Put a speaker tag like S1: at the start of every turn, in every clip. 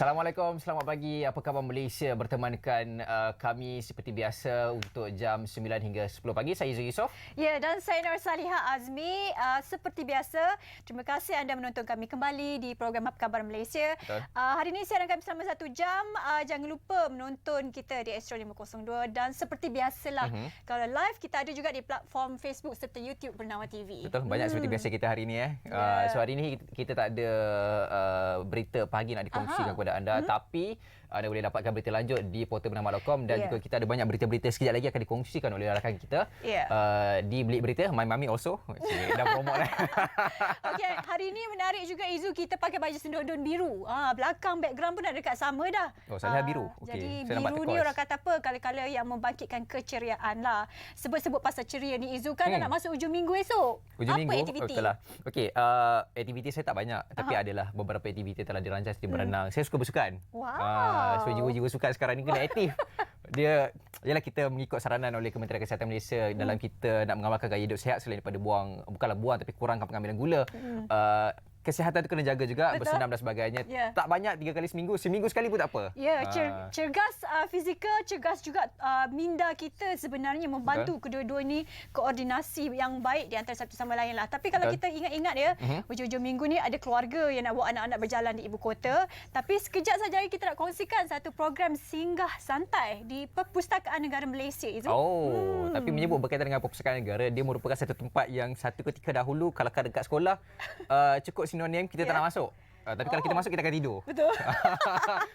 S1: Assalamualaikum, selamat pagi. Apa khabar Malaysia? Bertemankan kami seperti biasa untuk jam 9 hingga 10 pagi. Saya Izzul Yusof.
S2: Ya, dan saya Nur Salihah Azmi. Seperti biasa, terima kasih anda menonton kami kembali di program Apa Khabar Malaysia. Hari ini siaran kami selama 1 jam. Jangan lupa menonton kita di Astro 502 dan seperti biasalah, kalau live kita ada juga di platform Facebook serta YouTube Bernama TV.
S1: Betul, banyak seperti biasa kita hari ini. So hari ini kita tak ada berita pagi nak dikongsikan kepada anda, tapi anda boleh dapatkan berita lanjut di portal bernama.com dan juga kita ada banyak berita-berita sekejap lagi akan dikongsikan oleh rakan kita di Bilik Berita. My Mummy also. Dah promote dah.
S2: Okey, hari ini menarik juga Izu, kita pakai baju sendodon biru. Belakang background pun dah dekat sama dah.
S1: Oh, saya biru.
S2: Jadi biru ni orang kata apa? Kala-kala yang membangkitkan keceriaan lah. Sebut-sebut pasal ceria ni Izu, kan nak masuk hujung minggu esok.
S1: Hujung
S2: apa
S1: minggu?
S2: aktiviti?
S1: Betul lah. Okey, aktiviti saya tak banyak, tapi adalah beberapa aktiviti telah dirancang seperti berenang. Saya suka bersukan.
S2: Wow.
S1: So jiwa-jiwa sukan sekarang ni kena aktif. Dia ialah kita mengikut saranan oleh Kementerian Kesihatan Malaysia dalam kita nak mengamalkan gaya hidup sihat selain daripada bukanlah buang tapi kurangkan pengambilan gula. Kesihatan tu kena jaga juga. Betul. Bersenam dan sebagainya. Tak banyak 3 kali seminggu. Seminggu sekali pun tak apa.
S2: Cergas fizikal, cergas juga minda kita sebenarnya membantu kedua-dua ni koordinasi yang baik di antara satu sama lain lah. Tapi kalau kita ingat-ingat ya, hujung-hujung minggu ni ada keluarga yang nak bawa anak-anak berjalan di ibu kota. Tapi sekejap saja lagi kita nak kongsikan satu program singgah santai di Perpustakaan Negara Malaysia.
S1: Tapi menyebut berkaitan dengan Perpustakaan Negara, dia merupakan satu tempat yang satu ketika dahulu kalau dekat sekolah cukup sinonim kita tak nak masuk. Tapi kalau kita masuk, kita akan tidur.
S2: Betul.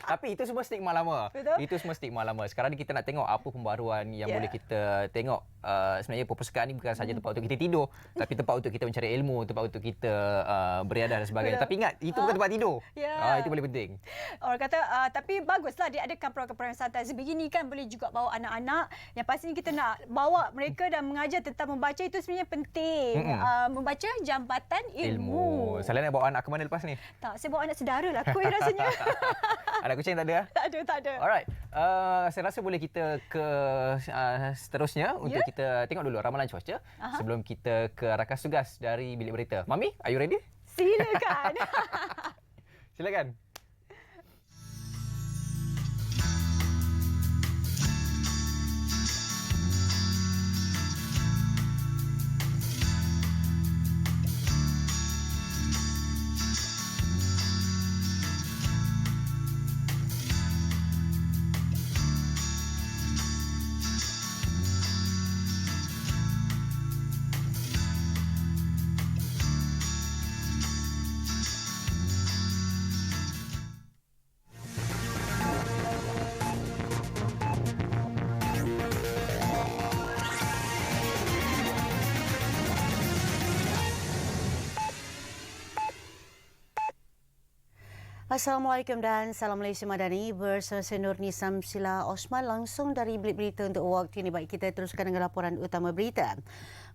S1: Tapi itu semua stigma lama.
S2: Betul.
S1: Itu semua stigma lama. Sekarang ni kita nak tengok apa pembaruan yang boleh kita tengok. Sebenarnya perpustakaan ni bukan sahaja tempat untuk kita tidur, tapi tempat untuk kita mencari ilmu, tempat untuk kita beriadah dan sebagainya. Tapi ingat, itu bukan tempat tidur. Itu paling penting.
S2: Orang kata, tapi baguslah dia adakan program-program santai sebegini kan, boleh juga bawa anak-anak. Yang pastinya kita nak bawa mereka dan mengajar tentang membaca, itu sebenarnya penting. Membaca jambatan ilmu.
S1: Selain nak bawa anak ke mana lepas ni?
S2: Tak, saya bawa anak saudara lah kot rasanya.
S1: Anak kucing tak ada?
S2: Tak ada.
S1: Alright. Saya rasa boleh kita ke seterusnya untuk kita tengok dulu ramalan cuaca sebelum kita ke rakan tugas dari Bilik Berita. Mami, are you ready?
S2: Silakan.
S1: Silakan.
S3: Assalamualaikum dan salam Malaysia Madani, bersama saya Nurni Samsila Osman langsung dari Bilik Berita untuk waktu ini. Baik, kita teruskan dengan laporan utama berita.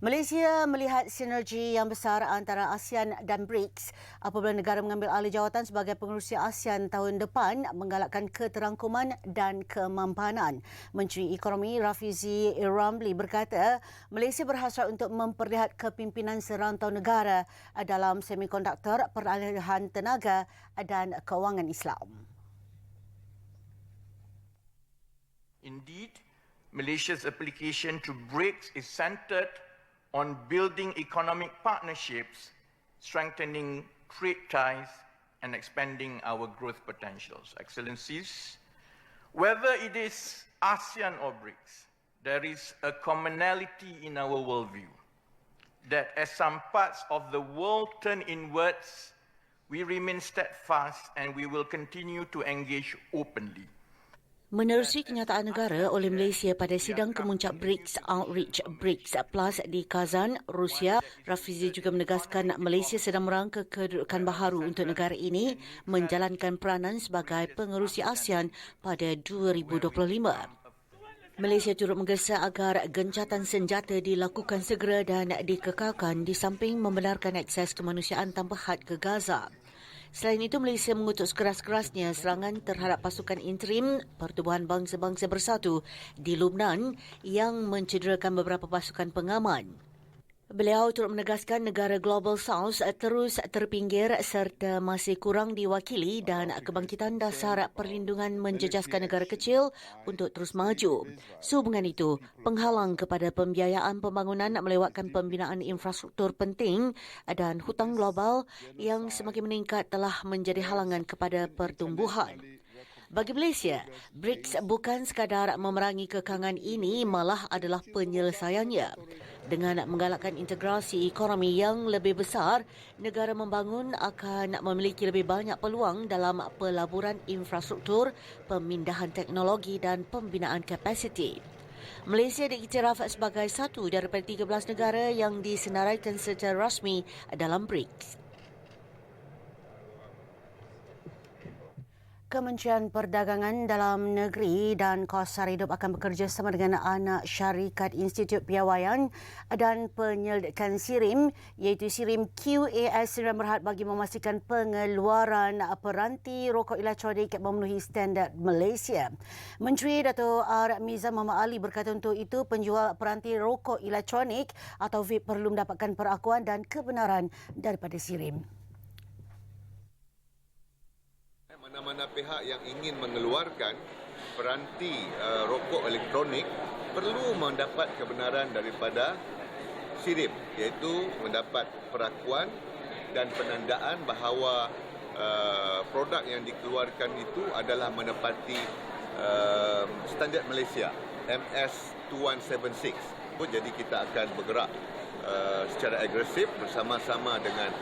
S3: Malaysia melihat sinergi yang besar antara ASEAN dan BRICS apabila negara mengambil alih jawatan sebagai pengerusi ASEAN tahun depan menggalakkan keterangkuman dan kemampanan. Menteri Ekonomi Rafizi Ramli berkata, Malaysia berhasrat untuk memperlihat kepimpinan serantau negara dalam semikonduktor, peralihan tenaga dan kewangan Islam.
S4: Indeed, Malaysia's application to BRICS is centered on building economic partnerships, strengthening trade ties, and expanding our growth potentials. Excellencies, whether it is ASEAN or BRICS, there is a commonality in our worldview that as some parts of the world turn inwards, we remain steadfast and we will continue to engage openly.
S3: Menerusi kenyataan negara oleh Malaysia pada sidang kemuncak BRICS Outreach BRICS Plus di Kazan, Rusia, Rafizi juga menegaskan Malaysia sedang merangka kedudukan baharu untuk negara ini menjalankan peranan sebagai pengerusi ASEAN pada 2025. Malaysia turut menggesa agar gencatan senjata dilakukan segera dan dikekalkan di samping membenarkan akses kemanusiaan tanpa had ke Gaza. Selain itu, Malaysia mengutuk sekeras-kerasnya serangan terhadap pasukan interim Pertubuhan Bangsa-Bangsa Bersatu di Lubnan yang mencederakan beberapa pasukan pengaman. Beliau turut menegaskan negara Global South terus terpinggir serta masih kurang diwakili dan kebangkitan dasar perlindungan menjejaskan negara kecil untuk terus maju. Sehubungan itu, penghalang kepada pembiayaan pembangunan melewatkan pembinaan infrastruktur penting dan hutang global yang semakin meningkat telah menjadi halangan kepada pertumbuhan. Bagi Malaysia, BRICS bukan sekadar memerangi kekangan ini, malah adalah penyelesaiannya. Dengan menggalakkan integrasi ekonomi yang lebih besar, negara membangun akan memiliki lebih banyak peluang dalam pelaburan infrastruktur, pemindahan teknologi dan pembinaan kapasiti. Malaysia diiktiraf sebagai satu daripada 13 negara yang disenaraikan secara rasmi dalam BRICS. Kementerian Perdagangan Dalam Negeri dan Kos Sara Hidup akan bekerjasama dengan anak syarikat Institut Piawaian dan Penyelidikan SIRIM iaitu SIRIM QAS Sdn Bhd bagi memastikan pengeluaran peranti rokok elektronik memenuhi standard Malaysia. Menteri Dato' R. Mizan Muhammad Ali berkata untuk itu penjual peranti rokok elektronik atau vape perlu mendapatkan perakuan dan kebenaran daripada SIRIM.
S5: Mana-mana pihak yang ingin mengeluarkan peranti rokok elektronik perlu mendapat kebenaran daripada SIRIM, iaitu mendapat perakuan dan penandaan bahawa produk yang dikeluarkan itu adalah menepati standard Malaysia MS2176. Jadi kita akan bergerak secara agresif bersama-sama dengan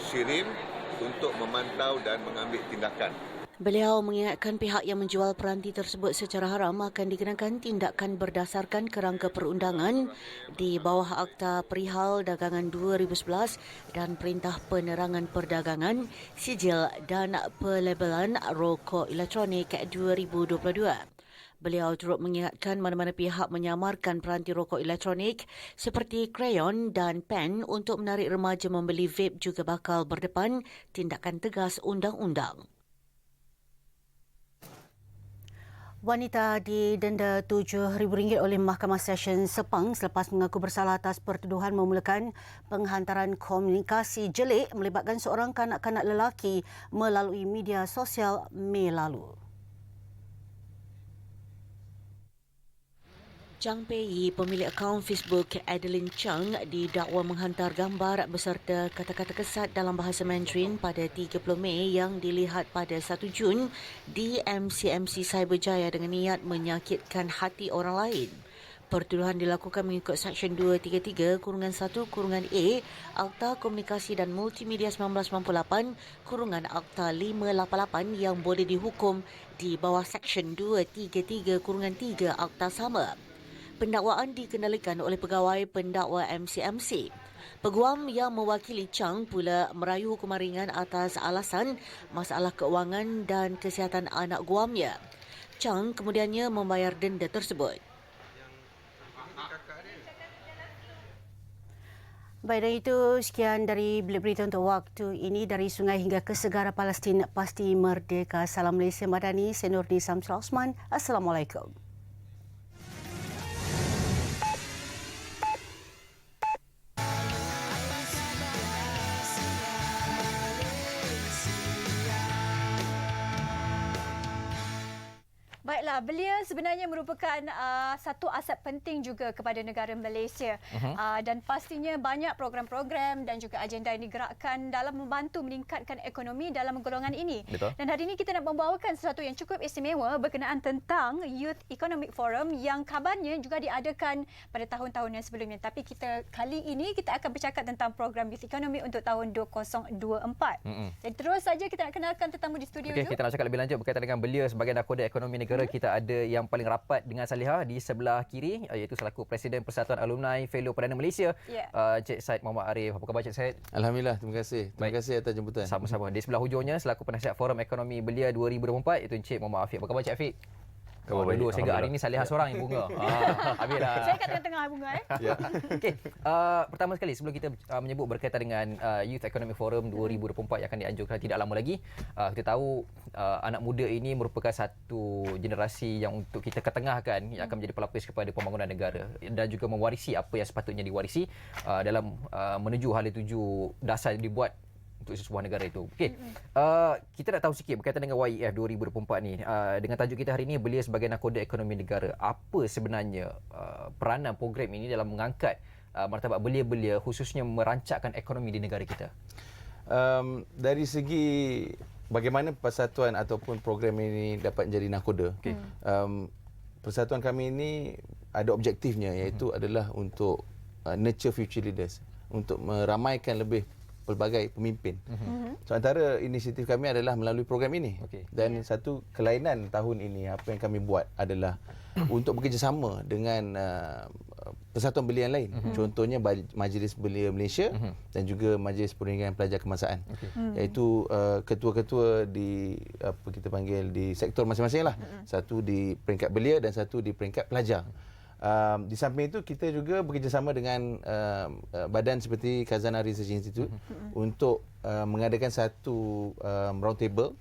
S5: SIRIM untuk memantau dan mengambil tindakan.
S3: Beliau mengingatkan pihak yang menjual peranti tersebut secara haram akan dikenakan tindakan berdasarkan kerangka perundangan di bawah Akta Perihal Dagangan 2011 dan Perintah Penerangan Perdagangan, Sijil dan Pelabelan Rokok Elektronik 2022. Beliau turut mengingatkan mana-mana pihak menyamarkan peranti rokok elektronik seperti krayon dan pen untuk menarik remaja membeli vape juga bakal berdepan tindakan tegas undang-undang. Wanita didenda RM7,000 oleh Mahkamah Session Sepang selepas mengaku bersalah atas pertuduhan memulakan penghantaran komunikasi jelik melibatkan seorang kanak-kanak lelaki melalui media sosial Mei lalu. Chang Pei, pemilik akaun Facebook Adeline Chang, didakwa menghantar gambar beserta kata-kata kesat dalam bahasa Mandarin pada 30 Mei yang dilihat pada 1 Jun di MCMC Cyberjaya dengan niat menyakitkan hati orang lain. Pertuduhan dilakukan mengikut Seksyen 233-1-A Akta Komunikasi dan Multimedia 1998-Akta 588 yang boleh dihukum di bawah Seksyen 233-3 Akta sama. Pendakwaan dikendalikan oleh pegawai pendakwa MCMC. Peguam yang mewakili Chang pula merayu hukuman ringan atas alasan masalah keuangan dan kesihatan anak guamnya. Chang kemudiannya membayar denda tersebut. Baik, dan itu sekian dari Bilik Berita untuk waktu ini. Dari sungai hingga ke segara Palestin pasti merdeka. Salam Malaysia Madani, saya Nurni Samsila Osman. Assalamualaikum.
S2: Baiklah, belia sebenarnya merupakan satu aset penting juga kepada negara Malaysia. Dan pastinya banyak program-program dan juga agenda yang digerakkan dalam membantu meningkatkan ekonomi dalam golongan ini.
S1: Betul.
S2: Dan hari ini kita nak membawakan sesuatu yang cukup istimewa berkenaan tentang Youth Economic Forum yang kabarnya juga diadakan pada tahun-tahun yang sebelumnya. Tapi kali ini kita akan bercakap tentang program Youth Economy untuk tahun 2024. Jadi terus saja kita nak kenalkan tetamu di studio
S1: Okey, kita nak cakap lebih lanjut berkaitan dengan belia sebagai nakoda ekonomi negara. Kita ada yang paling rapat dengan Salihah di sebelah kiri, iaitu selaku Presiden Persatuan Alumni Fellow Perdana Malaysia, Cik Said Muhammad Arif. Apa khabar Cik Said?
S6: Alhamdulillah, terima kasih. Terima kasih atas jemputan.
S1: Sama-sama. Di sebelah hujungnya selaku penasihat Forum Ekonomi Belia 2024 iaitu Encik Muhammad Afiq. Apa khabar Cik Afiq? Dua sehingga hari ini Salihah seorang yang bunga. Habis dah.
S2: Saya kat tengah-tengah bunga.
S1: Okey, pertama sekali sebelum kita menyebut berkaitan dengan Youth Economic Forum 2024 yang akan dianjurkan tidak lama lagi, kita tahu anak muda ini merupakan satu generasi yang untuk kita ketengahkan yang akan menjadi pelapis kepada pembangunan negara dan juga mewarisi apa yang sepatutnya diwarisi dalam menuju hala tuju dasar yang dibuat untuk sebuah negara itu. Okey. Kita nak tahu sikit berkaitan dengan YEF 2024 ni. Dengan tajuk kita hari ini, belia sebagai nakoda ekonomi negara. Apa sebenarnya peranan program ini dalam mengangkat martabat belia-belia khususnya merancakkan ekonomi di negara kita?
S6: Dari segi bagaimana persatuan ataupun program ini dapat menjadi nakoda. Persatuan kami ini ada objektifnya, iaitu adalah untuk nurture future leaders, untuk meramaikan lebih pelbagai pemimpin. So antara inisiatif kami adalah melalui program ini. Dan satu kelainan tahun ini apa yang kami buat adalah untuk bekerjasama dengan persatuan belia yang lain. Contohnya Majlis Belia Malaysia dan juga Majlis Perundingan Pelajar Kebangsaan. Iaitu ketua-ketua di apa kita panggil di sektor masing-masing lah. Satu di peringkat belia dan satu di peringkat pelajar. Di samping itu kita juga bekerjasama dengan badan seperti Khazanah Research Institute untuk mengadakan satu round table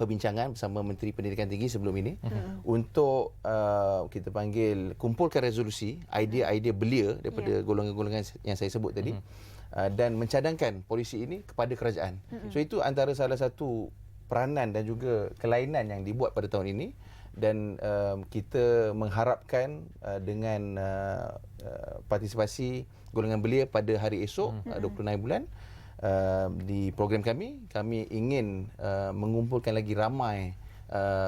S6: perbincangan bersama Menteri Pendidikan Tinggi sebelum ini untuk kita panggil kumpulkan resolusi idea-idea belia daripada golongan-golongan yang saya sebut tadi dan mencadangkan polisi ini kepada kerajaan. So itu antara salah satu peranan dan juga kelainan yang dibuat pada tahun ini. Dan kita mengharapkan dengan partisipasi golongan belia pada hari esok 26 bulan di program kami ingin mengumpulkan lagi ramai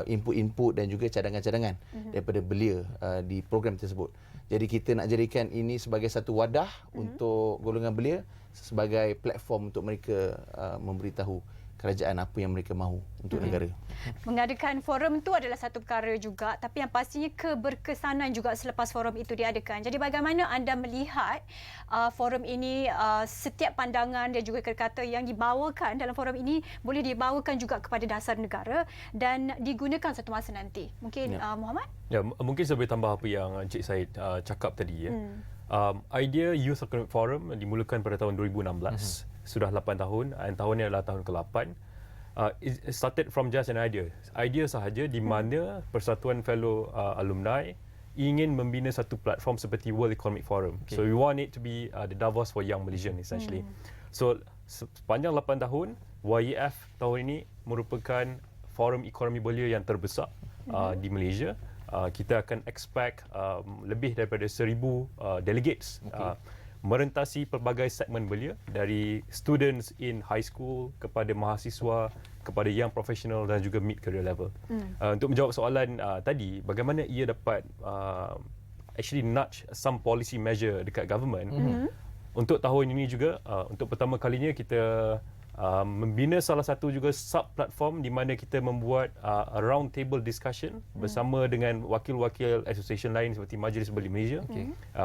S6: input-input dan juga cadangan-cadangan daripada belia di program tersebut. Jadi kita nak jadikan ini sebagai satu wadah untuk golongan belia sebagai platform untuk mereka memberitahu kerajaan apa yang mereka mahu untuk negara.
S2: Mengadakan forum itu adalah satu perkara juga, tapi yang pastinya keberkesanan juga selepas forum itu diadakan. Jadi bagaimana anda melihat forum ini, setiap pandangan dan juga kata-kata yang dibawakan dalam forum ini boleh dibawakan juga kepada dasar negara dan digunakan satu masa nanti. Mungkin Muhammad?
S7: Ya, mungkin saya boleh tambah apa yang Encik Said cakap tadi. Idea Youth Economic Forum dimulakan pada tahun 2016. Sudah 8 tahun dan tahun ini adalah tahun ke-8. It started from just an idea. Idea sahaja di mana Persatuan Fellow Alumni ingin membina satu platform seperti World Economic Forum. So we want it to be the Davos for young Malaysian essentially. So sepanjang 8 tahun, YEF tahun ini merupakan forum ekonomi belia yang terbesar di Malaysia. Kita akan expect lebih daripada 1,000 delegates merentasi pelbagai segmen belia, dari students in high school kepada mahasiswa, kepada young professional dan juga mid career level. Untuk menjawab soalan tadi, bagaimana ia dapat actually nudge some policy measure dekat government. Untuk tahun ini juga, untuk pertama kalinya kita membina salah satu juga sub-platform di mana kita membuat a round table discussion bersama dengan wakil-wakil association lain seperti Majlis Belia Malaysia,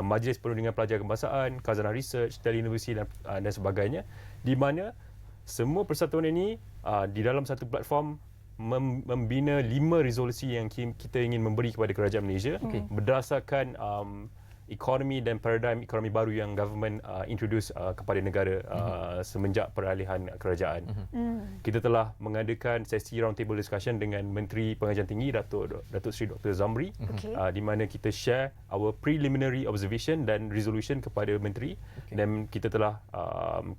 S7: Majlis Perundingan Pelajar Kebangsaan, Khazanah Research, Tele University dan sebagainya, di mana semua persatuan ini di dalam satu platform membina 5 resolusi yang kita ingin memberi kepada kerajaan Malaysia berdasarkan ekonomi dan paradigm ekonomi baru yang government introduce kepada negara semenjak peralihan kerajaan. Kita telah mengadakan sesi round table discussion dengan Menteri Pengajian Tinggi Datuk Seri Dr. Zamri, di mana kita share our preliminary observation dan resolution kepada menteri, dan kita telah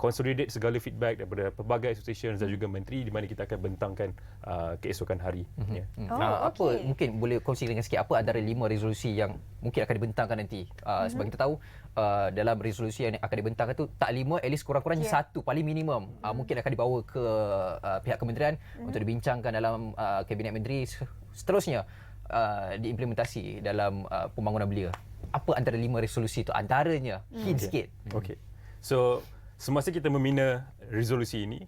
S7: consolidate segala feedback daripada pelbagai association dan juga menteri, di mana kita akan bentangkan keesokan hari.
S1: Apa mungkin boleh kongsi dengan sikit apa antara 5 resolusi yang mungkin akan dibentangkan nanti? Sebab kita tahu dalam resolusi yang akan dibentangkan tu tak 5, at least kurang-kurangnya 1 paling minimum mungkin akan dibawa ke pihak kementerian untuk dibincangkan dalam kabinet menteri, seterusnya diimplementasi dalam pembangunan belia. Apa antara 5 resolusi itu? Antaranya hint sikit.
S7: So semasa kita membina resolusi ini,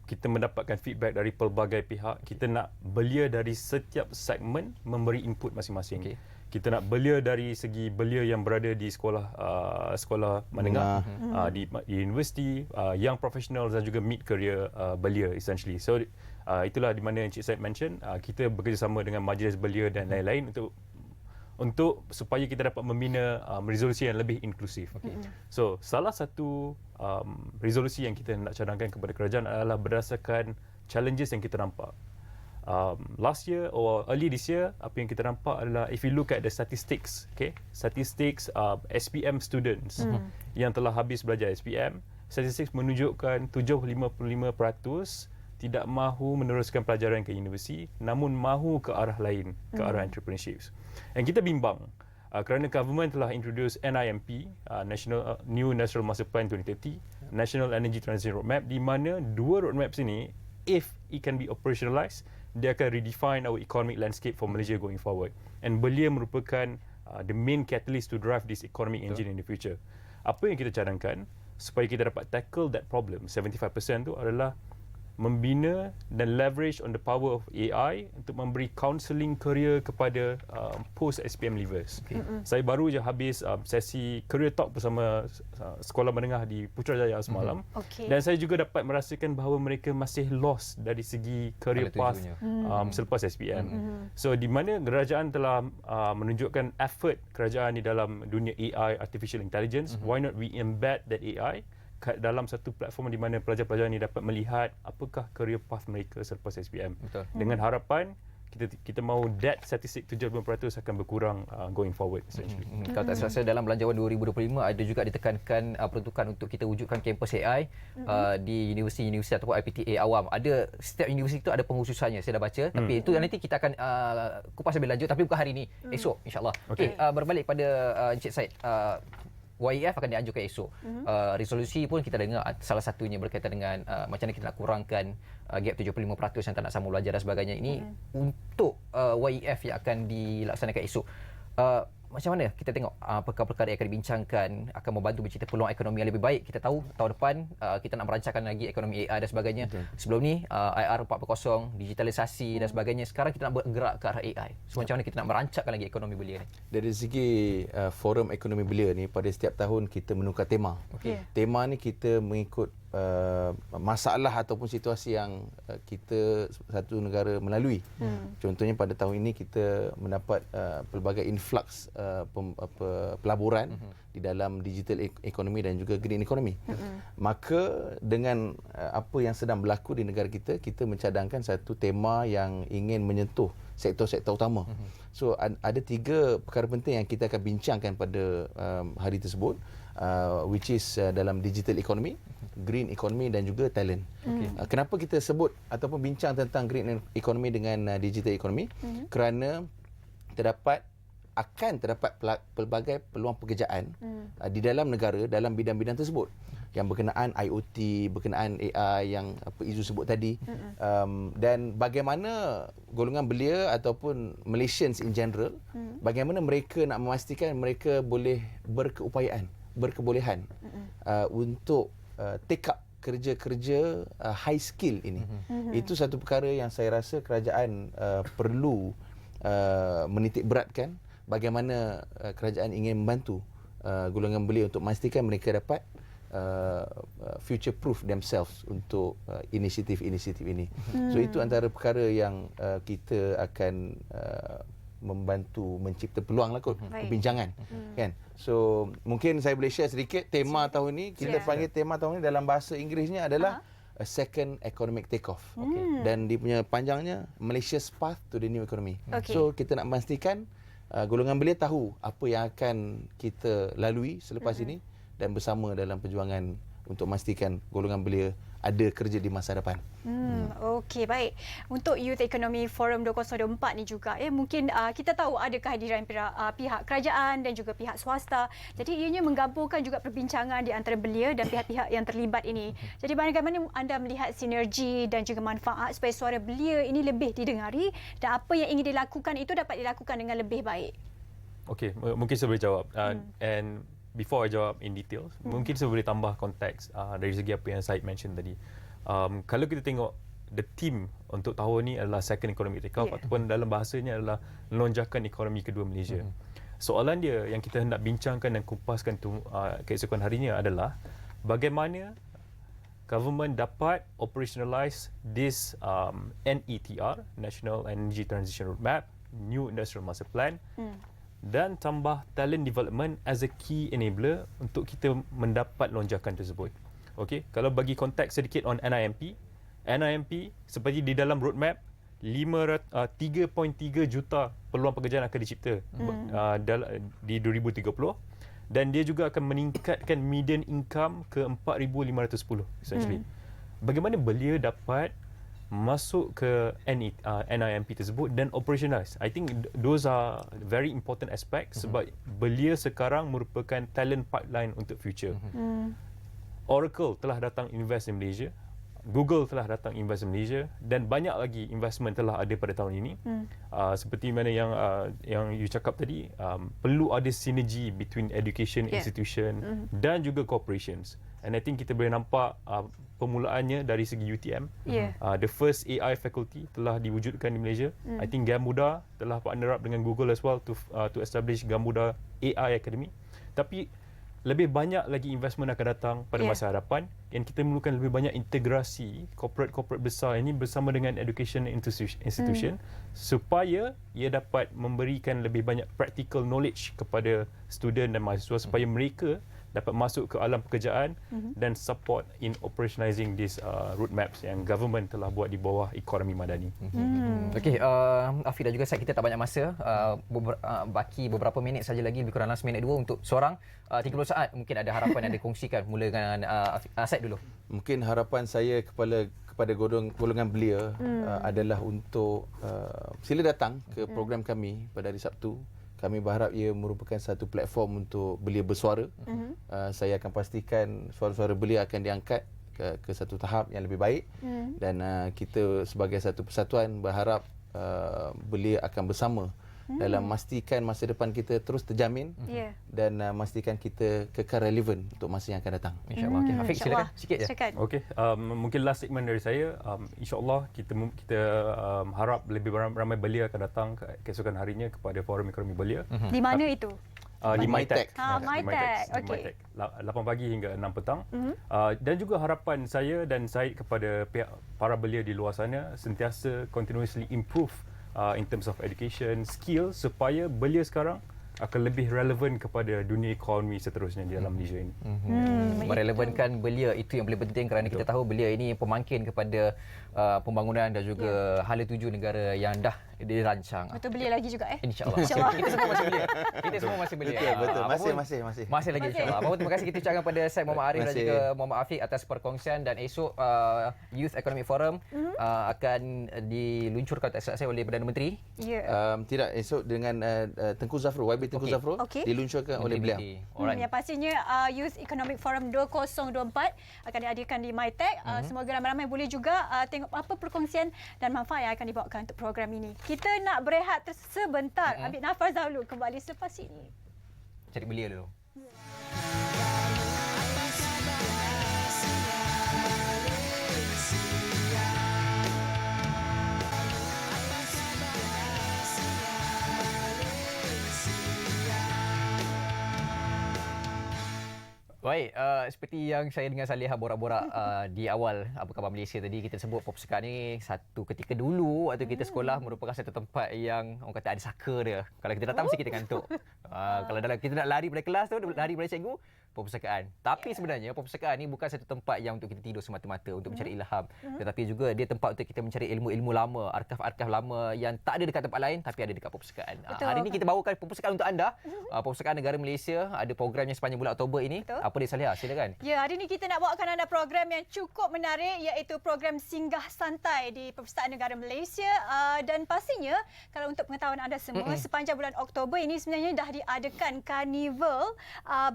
S7: kita mendapatkan feedback dari pelbagai pihak. Kita nak belia dari setiap segmen memberi input masing-masing. Kita nak belia dari segi belia yang berada di sekolah menengah, di universiti, young professionals dan juga mid career belia essentially. So itulah di mana Encik Said mention, kita bekerjasama dengan majlis belia dan lain-lain untuk supaya kita dapat membina resolusi yang lebih inklusif. So salah satu resolusi yang kita nak cadangkan kepada kerajaan adalah berdasarkan challenges yang kita nampak. Last year or early this year, apa yang kita nampak adalah if you look at the statistics, statistics SPM students yang telah habis belajar SPM, statistics menunjukkan 55% tidak mahu meneruskan pelajaran ke universiti, namun mahu ke arah lain, ke arah entrepreneurships. Dan kita bimbang kerana government telah introduce NIMP, New National Master Plan 2030, National Energy Transition Roadmap, di mana dua roadmaps ini, if it can be operationalized, dia akan redefine our economic landscape for Malaysia going forward. And belia merupakan the main catalyst to drive this economic engine in the future. Apa yang kita cadangkan supaya kita dapat tackle that problem, 75% tu adalah membina dan leverage on the power of AI untuk memberi counselling career kepada post SPM leavers. Saya baru je habis sesi career talk bersama sekolah menengah di Putrajaya semalam, dan saya juga dapat merasakan bahawa mereka masih lost dari segi career path selepas SPM. So di mana kerajaan telah menunjukkan effort kerajaan di dalam dunia AI, artificial intelligence, why not we embed that AI dalam satu platform di mana pelajar-pelajar ini dapat melihat apakah career path mereka selepas SPM. Dengan harapan kita mahu that statistik 70% akan berkurang going forward essentially.
S1: Kalau tak salah saya, dalam belanjawan 2025 ada juga ditekankan peruntukan untuk kita wujudkan kampus AI di universiti-universiti ataupun IPTA awam. Ada setiap universiti itu ada penghususannya, saya dah baca, tapi itu nanti kita akan kupas lebih lanjut, tapi bukan hari ini, esok insya-Allah. Okey, berbalik pada Encik Said, YEF akan dianjurkan esok. Resolusi pun kita dengar salah satunya berkaitan dengan macam mana kita nak kurangkan gap 75% yang tak nak sambung belajar dan sebagainya. Ini untuk YEF yang akan dilaksanakan esok. Macam mana kita tengok perkara-perkara yang akan dibincangkan akan membantu mencipta peluang ekonomi yang lebih baik. Kita tahu tahun depan kita nak merancangkan lagi ekonomi AI dan sebagainya. Sebelum ni IR 4.0, digitalisasi dan sebagainya. Sekarang kita nak bergerak ke arah AI. So macam mana kita nak merancangkan lagi ekonomi belia ni?
S6: Dari segi forum ekonomi belia ni, pada setiap tahun kita menukar tema. Tema ni kita mengikut masalah ataupun situasi yang kita satu negara melalui. Contohnya pada tahun ini kita mendapat pelbagai influx pelaburan di dalam digital economy dan juga green economy. Maka dengan apa yang sedang berlaku di negara kita, kita mencadangkan satu tema yang ingin menyentuh sektor-sektor utama. So ada tiga perkara penting yang kita akan bincangkan pada hari tersebut, which is dalam digital economy, green economy dan juga talent. Kenapa kita sebut ataupun bincang tentang green economy dengan digital economy? Kerana akan terdapat pelbagai peluang pekerjaan di dalam negara dalam bidang-bidang tersebut yang berkenaan IoT, berkenaan AI yang Izu sebut tadi, dan bagaimana golongan belia ataupun Malaysians in general, bagaimana mereka nak memastikan mereka boleh berkebolehan untuk take up kerja-kerja high skill ini. Itu satu perkara yang saya rasa kerajaan perlu menitik beratkan, bagaimana kerajaan ingin membantu golongan belia untuk memastikan mereka dapat future proof themselves untuk inisiatif-inisiatif ini. So itu antara perkara yang kita akan membantu mencipta peluang lah kot perbincangan, kan. So mungkin saya boleh share sedikit tema tahun ni. Kita panggil tema tahun ni dalam bahasa Inggerisnya adalah a second economic takeoff. Dan dia punya panjangnya Malaysia's path to the new economy. So kita nak memastikan golongan belia tahu apa yang akan kita lalui selepas ini dan bersama dalam perjuangan untuk memastikan golongan belia ada kerja di masa depan.
S2: Okey, baik. Untuk Youth Economy Forum 2024 ni juga, mungkin kita tahu ada kehadiran pihak kerajaan dan juga pihak swasta. Jadi ianya menggabungkan juga perbincangan di antara belia dan pihak-pihak yang terlibat ini. Jadi bagaimana anda melihat sinergi dan juga manfaat supaya suara belia ini lebih didengari dan apa yang ingin dilakukan itu dapat dilakukan dengan lebih baik?
S7: Okey, mungkin saya boleh jawab. And before I jawab in details, mungkin saya boleh tambah konteks dari segi apa yang Said mention tadi. Kalau kita tengok the theme untuk tahun ni adalah second economic take-off ataupun dalam bahasanya adalah lonjakan ekonomi kedua Malaysia. Soalan dia yang kita hendak bincangkan dan kupaskan keesokan harinya adalah bagaimana government dapat operationalize this NETR, National Energy Transition Roadmap, New Industrial Master Plan, dan tambah talent development as a key enabler untuk kita mendapat lonjakan tersebut. Okey, kalau bagi konteks sedikit on NIMP seperti di dalam roadmap 3.3 juta peluang pekerjaan akan dicipta di 2030 dan dia juga akan meningkatkan median income ke 4,510 essentially. Bagaimana belia dapat masuk ke NIMP tersebut dan operationalize? I think those are very important aspects sebab belia sekarang merupakan talent pipeline untuk future. Oracle telah datang invest di Malaysia, Google telah datang invest di Malaysia dan banyak lagi investment telah ada pada tahun ini. Seperti mana yang you cakap tadi, perlu ada synergy between education institution dan juga corporations. And I think kita boleh nampak permulaannya dari segi UTM. The first AI faculty telah diwujudkan di Malaysia. I think Gamuda telah partner up dengan Google as well to establish Gamuda AI Academy. Tapi lebih banyak lagi investment akan datang pada masa hadapan dan kita memerlukan lebih banyak integrasi corporate besar ini bersama dengan education institution supaya ia dapat memberikan lebih banyak practical knowledge kepada student dan mahasiswa supaya mereka dapat masuk ke alam pekerjaan dan support in operationalizing these roadmaps yang government telah buat di bawah ekonomi madani.
S1: Okey, Afiq dan juga Said, kita tak banyak masa. Baki beberapa minit saja lagi, lebih kurang last minute 2 untuk seorang 30 saat. Mungkin ada harapan yang dikongsikan. Mula dengan Said dulu.
S6: Mungkin harapan saya kepada golongan belia adalah untuk sila datang ke program kami pada hari Sabtu. Kami berharap ia merupakan satu platform untuk belia bersuara. Saya akan pastikan suara-suara belia akan diangkat ke satu tahap yang lebih baik. Dan kita sebagai satu persatuan berharap belia akan bersama dalam memastikan masa depan kita terus terjamin dan memastikan kita kekal relevan untuk masa yang akan datang.
S1: InsyaAllah. Okay, Afiq, silakan sikit je.
S7: Okey, mungkin last segment dari saya. InsyaAllah kita harap lebih ramai belia akan datang keesokan harinya kepada Forum Ekonomi Belia.
S2: Di mana itu?
S7: Di MyTech.
S2: MyTech. Okey.
S7: 8 pagi hingga 6 petang. Dan juga harapan saya dan Said kepada pihak para belia di luar sana sentiasa continuously improve in terms of education, skill supaya belia sekarang akan lebih relevan kepada dunia ekonomi seterusnya di dalam Malaysia ini.
S1: Merelevankan belia itu yang paling penting kerana kita tahu belia ini pemangkin kepada pembangunan dan juga hala tuju negara yang dah dirancang.
S2: Betul, belia lagi juga
S1: InsyaAllah. Kita semua masih belia. Kita semua masih belia.
S6: Betul. Masih
S1: lagi insyaAllah. Apa pun terima kasih kita ucapkan pada Syed Muhammad Arif dan juga Muhammad Afiq atas perkongsian dan esok Youth Economic Forum akan diluncurkan tak silap saya oleh Perdana Menteri.
S6: Tidak, esok dengan Tengku Zafrul, YB Tengku Zafrul diluncurkan oleh beliau.
S2: Yang pastinya Youth Economic Forum 2024 akan dihadirkan di MyTech. Semoga ramai-ramai boleh juga tengok apa perkongsian dan manfaat yang akan dibawakan untuk program ini. Kita nak berehat sebentar. Ambil nafas dahulu. Kembali selepas ini.
S1: Cari belia dulu. Baik, seperti yang saya dengan Saliha borak-borak di awal apa khabar Malaysia tadi, kita sebut perpustakaan ni satu ketika dulu waktu kita sekolah merupakan satu tempat yang orang kata ada saka dia. Kalau kita datang mesti kita kantuk. Kalau dalam kita nak lari dari kelas tu, lari dari cikgu, perpustakaan. Tapi sebenarnya perpustakaan ni bukan satu tempat yang untuk kita tidur semata-mata untuk mencari ilham, tetapi juga dia tempat untuk kita mencari ilmu-ilmu lama, arkaf-arkaf lama yang tak ada dekat tempat lain tapi ada dekat perpustakaan. Hari ini kita bawakan perpustakaan untuk anda. Perpustakaan Negara Malaysia ada programnya sepanjang bulan Oktober ini. Betul. Apa dia Saliha? Silakan.
S2: Ya, hari ini kita nak bawakan anda program yang cukup menarik iaitu program Singgah Santai di Perpustakaan Negara Malaysia dan pastinya kalau untuk pengetahuan anda semua sepanjang bulan Oktober ini sebenarnya dah diadakan karnival